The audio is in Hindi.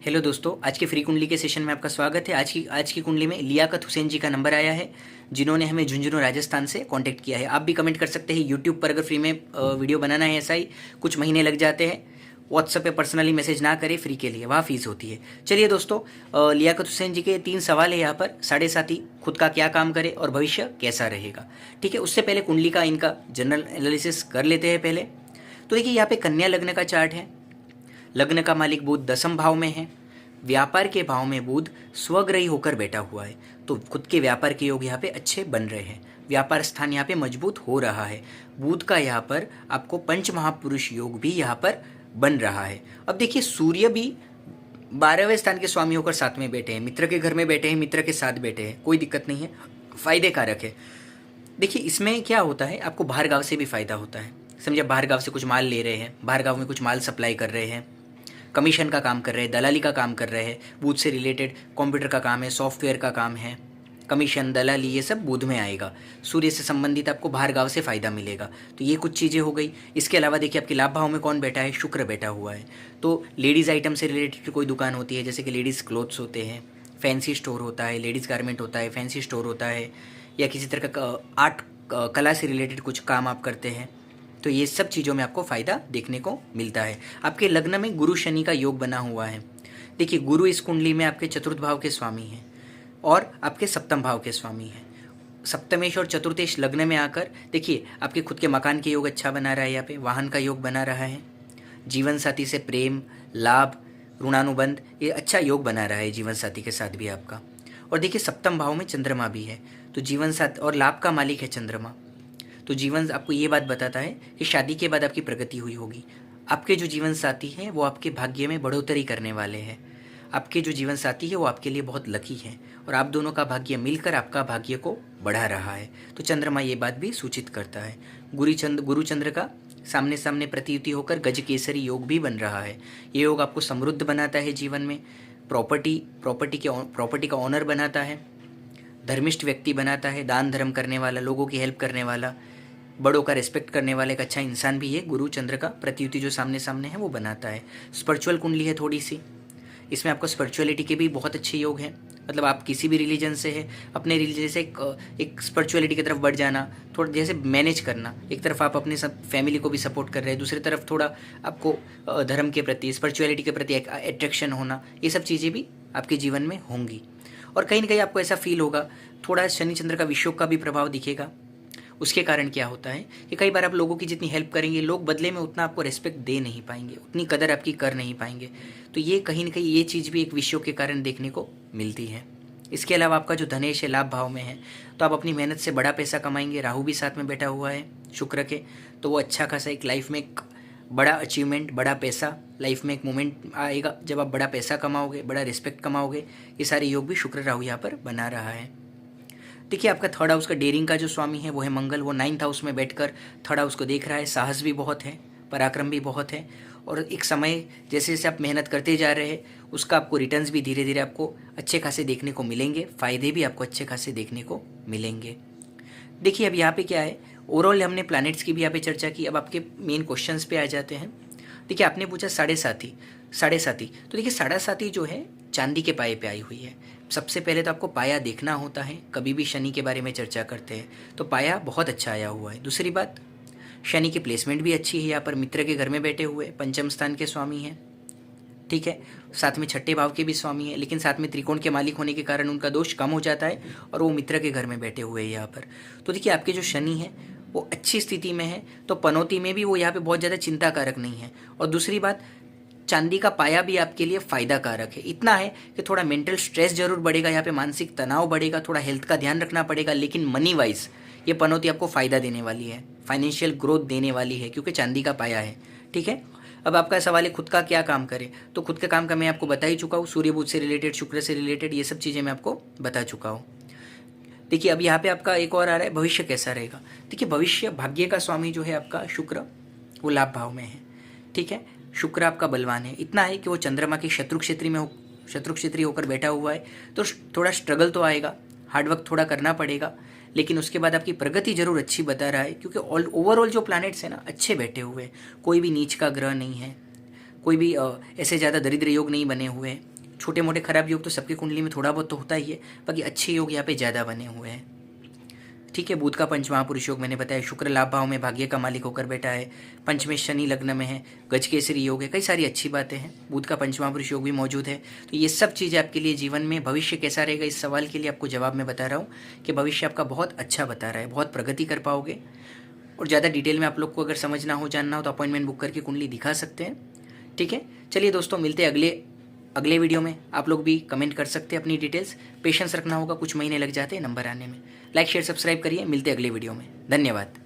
हेलो दोस्तों, आज के फ्री कुंडली के सेशन में आपका स्वागत है। आज की कुंडली में लियाकत हुसैन जी का नंबर आया है, जिन्होंने हमें झुंझुनू राजस्थान से कांटेक्ट किया है। आप भी कमेंट कर सकते हैं। यूट्यूब पर अगर फ्री में वीडियो बनाना है, ऐसा ही कुछ महीने लग जाते हैं। व्हाट्सएप पे पर्सनली मैसेज ना करें, फ्री के लिए वहाँ फीस होती है। चलिए दोस्तों, लियाकत हुसैन जी के 3 सवाल है यहाँ पर। 7:30 खुद का क्या काम करे और भविष्य कैसा रहेगा। ठीक है, उससे पहले कुंडली का इनका जनरल एनालिसिस कर लेते हैं पहले। तो देखिए, यहाँ पे कन्या लग्न का चार्ट है। लग्न का मालिक बुध 10वें भाव में है। व्यापार के भाव में बुध स्वग्रही होकर बैठा हुआ है, तो खुद के व्यापार के योग यहाँ पे अच्छे बन रहे हैं। व्यापार स्थान यहाँ पे मजबूत हो रहा है। बुध का यहाँ पर आपको पंच महापुरुष योग भी यहाँ पर बन रहा है। अब देखिए, सूर्य भी 12वें स्थान के स्वामी होकर साथ में बैठे हैं, मित्र के घर में बैठे हैं, मित्र के साथ बैठे हैं, कोई दिक्कत नहीं है, फायदे कारक है। देखिए, इसमें क्या होता है, आपको बाहर गांव से भी फायदा होता है। समझे, बाहर गांव से कुछ माल ले रहे हैं, बाहर गांव में कुछ माल सप्लाई कर रहे हैं, कमीशन का काम कर रहे हैं, दलाली का काम कर रहे हैं, बूथ से रिलेटेड कंप्यूटर का काम है, सॉफ्टवेयर का काम है, कमीशन दलाली ये सब बुध में आएगा। सूर्य से संबंधित आपको बाहर गांव से फ़ायदा मिलेगा। तो ये कुछ चीज़ें हो गई। इसके अलावा देखिए, आपके लाभ भाव में कौन बैठा है, शुक्र बैठा हुआ है। तो लेडीज़ आइटम से रिलेटेड कोई दुकान होती है, जैसे कि लेडीज़ क्लोथ्स होते हैं, फैंसी स्टोर होता है, लेडीज़ गारमेंट होता है, फैंसी स्टोर होता है, या किसी तरह का आर्ट कला से रिलेटेड कुछ काम आप करते हैं, तो ये सब चीज़ों में आपको फ़ायदा देखने को मिलता है। आपके लग्न में गुरु शनि का योग बना हुआ है। देखिए, गुरु इस कुंडली में आपके चतुर्थ भाव के स्वामी हैं और आपके सप्तम भाव के स्वामी हैं। सप्तमेश और चतुर्थेश लग्न में आकर देखिए, आपके खुद के मकान के योग अच्छा बना रहा है, यहाँ पे वाहन का योग बना रहा है, जीवन साथी से प्रेम, लाभ, ऋणानुबंध, ये अच्छा योग बना रहा है जीवन साथी के साथ भी आपका। और देखिए, सप्तम भाव में चंद्रमा भी है, तो जीवन साथ और लाभ का मालिक है चंद्रमा। तो जीवन आपको ये बात बताता है कि शादी के बाद आपकी प्रगति हुई होगी। आपके जो जीवन साथी हैं वो आपके भाग्य में बढ़ोतरी करने वाले हैं। आपके जो जीवन साथी है वो आपके लिए बहुत लकी हैं, और आप दोनों का भाग्य मिलकर आपका भाग्य को बढ़ा रहा है। तो चंद्रमा ये बात भी सूचित करता है। गुरु चंद्र का सामने सामने प्रतियुति होकर गज केसरी योग भी बन रहा है। ये योग आपको समृद्ध बनाता है जीवन में, प्रॉपर्टी का ऑनर बनाता है, धर्मिष्ठ व्यक्ति बनाता है, दान धर्म करने वाला, लोगों की हेल्प करने वाला, बड़ों का रिस्पेक्ट करने वाला एक अच्छा इंसान भी है। गुरु चंद्र का प्रतियुति जो सामने सामने है वो बनाता है। स्पिरिचुअल कुंडली है थोड़ी सी, इसमें आपको स्पिरिचुअलिटी के भी बहुत अच्छे योग हैं। मतलब आप किसी भी रिलीजन से है, अपने रिलीजन से एक स्पिरिचुअलिटी की तरफ बढ़ जाना, थोड़ा जैसे मैनेज करना। एक तरफ आप अपने सब फैमिली को भी सपोर्ट कर रहे हैं, दूसरी तरफ थोड़ा आपको धर्म के प्रति, स्पिरिचुअलिटी के प्रति एक अट्रैक्शन होना, ये सब चीज़ें भी आपके जीवन में होंगी। और कहीं ना कहीं आपको ऐसा फील होगा, थोड़ा शनि चंद्र का विषयोग का भी प्रभाव दिखेगा। उसके कारण क्या होता है कि कई बार आप लोगों की जितनी हेल्प करेंगे, लोग बदले में उतना आपको रिस्पेक्ट दे नहीं पाएंगे, उतनी कदर आपकी कर नहीं पाएंगे। तो ये कहीं ना कहीं ये चीज़ भी एक विषयों के कारण देखने को मिलती है। इसके अलावा आपका जो धनेश है लाभ भाव में है, तो आप अपनी मेहनत से बड़ा पैसा कमाएंगे। राहु भी साथ में बैठा हुआ है शुक्र के, तो वो अच्छा खासा एक लाइफ में एक बड़ा अचीवमेंट, बड़ा पैसा, लाइफ में एक मोमेंट आएगा जब आप बड़ा पैसा कमाओगे, बड़ा रिस्पेक्ट कमाओगे। ये सारे योग भी शुक्र राहु यहाँ पर बना रहा है। देखिए, आपका थर्ड हाउस का डेयरिंग का जो स्वामी है वो है मंगल। वो 9th हाउस में बैठकर थर्ड हाउस को देख रहा है। साहस भी बहुत है, पराक्रम भी बहुत है, और एक समय जैसे जैसे आप मेहनत करते जा रहे हैं उसका आपको रिटर्न्स भी धीरे धीरे आपको अच्छे खासे देखने को मिलेंगे, फ़ायदे भी आपको अच्छे खासे देखने को मिलेंगे। देखिए, अब यहाँ पे क्या है, ओवरऑल हमने प्लैनेट्स की भी यहाँ पे चर्चा की। अब आपके मेन क्वेश्चंस पे आ जाते हैं। देखिए, आपने पूछा साढ़े साथी, तो देखिए साढ़े साथी जो है चांदी के पाए पे आई हुई है। सबसे पहले तो आपको पाया देखना होता है। कभी भी शनि के बारे में चर्चा करते हैं तो पाया बहुत अच्छा आया हुआ है। दूसरी बात, शनि की प्लेसमेंट भी अच्छी है। यहाँ पर मित्र के घर में बैठे हुए पंचम स्थान के स्वामी हैं, ठीक है, साथ में छठे भाव के भी स्वामी हैं, लेकिन साथ में त्रिकोण के मालिक होने के कारण उनका दोष कम हो जाता है और वो मित्र के घर में बैठे हुए हैं यहाँ पर। तो देखिए, आपके जो शनि है वो अच्छी स्थिति में है, तो पनौती में भी वो यहाँ पे बहुत ज़्यादा चिंताकारक नहीं है। और दूसरी बात, चांदी का पाया भी आपके लिए फ़ायदा कारक है। इतना है कि थोड़ा मेंटल स्ट्रेस जरूर बढ़ेगा, यहाँ पे मानसिक तनाव बढ़ेगा, थोड़ा हेल्थ का ध्यान रखना पड़ेगा, लेकिन मनी वाइज ये पनौती आपको फ़ायदा देने वाली है, फाइनेंशियल ग्रोथ देने वाली है, क्योंकि चांदी का पाया है, ठीक है। अब आपका सवाल है खुद का क्या काम करें, तो खुद के काम का मैं आपको बता ही चुका हूँ। सूर्य बुध से रिलेटेड, शुक्र से रिलेटेड, ये सब चीज़ें मैं आपको बता चुका हूँ। देखिए, अब यहाँ पे आपका एक और आ रहा है, भविष्य कैसा रहेगा। देखिए, भविष्य, भाग्य का स्वामी जो है आपका शुक्र, वो लाभ भाव में है, ठीक है। शुक्र आपका बलवान है। इतना है कि वो चंद्रमा के शत्रु क्षेत्रीय होकर बैठा हुआ है, तो थोड़ा स्ट्रगल तो आएगा, हार्डवर्क थोड़ा करना पड़ेगा, लेकिन उसके बाद आपकी प्रगति जरूर अच्छी बता रहा है, क्योंकि ओवरऑल जो प्लैनेट्स हैं ना अच्छे बैठे हुए हैं। कोई भी नीच का ग्रह नहीं है, कोई भी ऐसे ज़्यादा दरिद्र योग नहीं बने हुए हैं, छोटे मोटे खराब योग तो सबकी कुंडली में थोड़ा बहुत तो होता ही है, बाकी अच्छे योग यहाँ पे ज़्यादा बने हुए हैं। ठीक है, बुध का पंच महापुरुष योग मैंने बताया, शुक्र लाभ भाव में भाग्य का मालिक होकर बैठा है, पंच में शनि लग्न में है, गजकेसरी योग है, कई सारी अच्छी बातें हैं। बुध का पंच महापुरुष योग भी मौजूद है। तो ये सब चीज़ें आपके लिए जीवन में भविष्य कैसा रहेगा, इस सवाल के लिए आपको जवाब मैं बता रहा हूँ कि भविष्य आपका बहुत अच्छा बता रहा है, बहुत प्रगति कर पाओगे। और ज़्यादा डिटेल में आप लोग को अगर समझना हो, जानना हो तो अपॉइंटमेंट बुक करके कुंडली दिखा सकते हैं। ठीक है, चलिए दोस्तों, मिलते हैं अगले वीडियो में। आप लोग भी कमेंट कर सकते हैं अपनी डिटेल्स। पेशेंस रखना होगा, कुछ महीने लग जाते हैं नंबर आने में। लाइक शेयर सब्सक्राइब करिए, मिलते हैं अगले वीडियो में। धन्यवाद।